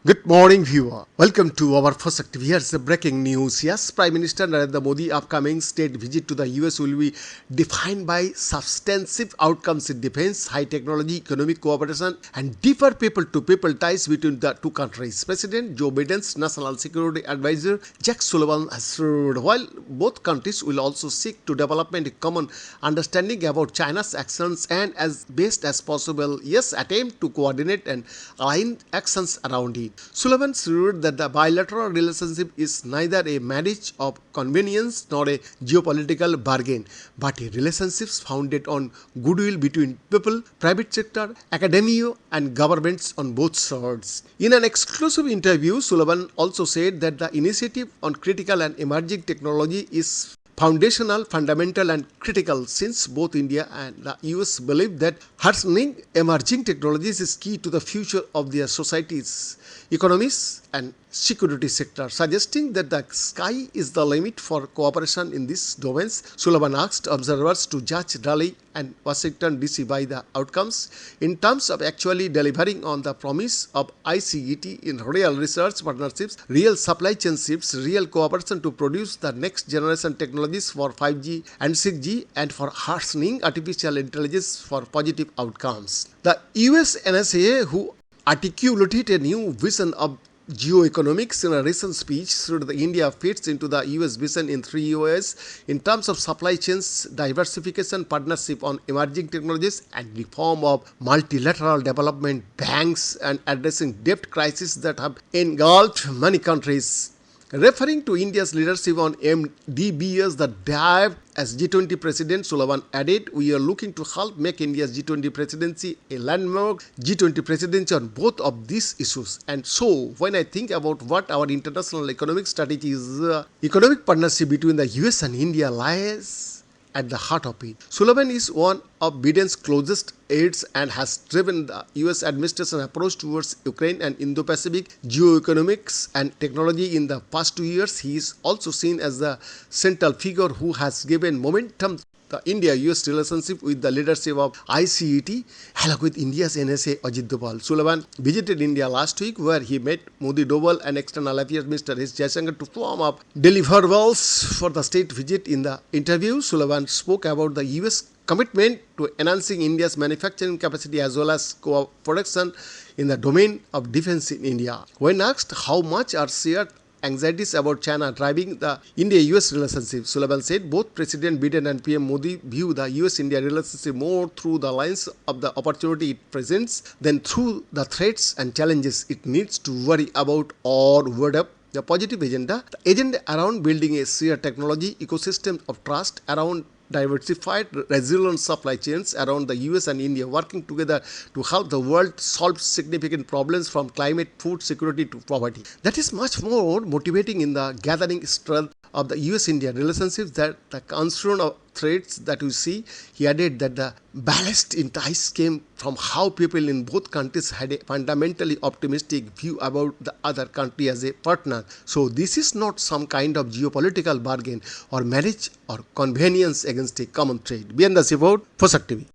Good morning, viewer. Welcome to our first active. Here's the breaking news. Yes, Prime Minister Narendra Modi's upcoming state visit to the US will be defined by substantive outcomes in defense, high technology, economic cooperation, and deeper people-to-people ties between the two countries. President Joe Biden's National Security Advisor Jake Sullivan has said, while both countries will also seek to develop a common understanding about China's actions and, as best as possible, attempt to coordinate and align actions around it. Sullivan said that the bilateral relationship is neither a marriage of convenience nor a geopolitical bargain, but a relationship founded on goodwill between people, private sector, academia, and governments on both sides. In an exclusive interview, Sullivan also said that the initiative on critical and emerging technology is foundational, fundamental, and critical, since both India and the US believe that harnessing emerging technologies is key to the future of their societies, economies, and security sector, suggesting that the sky is the limit for cooperation in these domains. Sullivan asked observers to judge Delhi and Washington DC by the outcomes in terms of actually delivering on the promise of ICET in real research partnerships, real supply chain shifts, real cooperation to produce the next generation technologies for 5G and 6G, and for harnessing artificial intelligence for positive outcomes. The US NSA, who articulated a new vision of geoeconomics in a recent speech, said that India fits into the US vision in three ways: in terms of supply chains, diversification, partnership on emerging technologies, and reform of multilateral development banks, and addressing debt crises that have engulfed many countries. Referring to India's leadership on MDBs, the dive as G20 President, Sullivan added, "We are looking to help make India's G20 presidency a landmark G20 presidency on both of these issues." And so, when I think about what our international economic strategy is, economic partnership between the US and India lies at the heart of it. Sullivan is one of Biden's closest aides and has driven the US administration approach towards Ukraine and Indo-Pacific geoeconomics and technology in the past 2 years. He is also seen as the central figure who has given momentum the India-US relationship with the leadership of ICET, along with India's NSA Ajit Doval. Sullivan visited India last week, where he met Modi, Doval, and External Affairs Minister S. Jaishankar to form up deliverables for the state visit. In the interview, Sullivan spoke about the US commitment to enhancing India's manufacturing capacity as well as co-production in the domain of defense in India. When asked how much are shared anxieties about China driving the India-US relationship, Sullivan said both President Biden and PM Modi view the US-India relationship more through the lens of the opportunity it presents than through the threats and challenges it needs to worry about or ward up. The positive agenda, the agenda around building a shared technology ecosystem of trust, around diversified, resilient supply chains, around the US and India working together to help the world solve significant problems from climate, food security to poverty. That is much more motivating in the gathering strength of the US-India relationships than the concern of threats that we see. He added that the ballast in ties came from how people in both countries had a fundamentally optimistic view about the other country as a partner. So this is not some kind of geopolitical bargain or marriage or convenience against a common trade. Beyond the report, Fosak TV.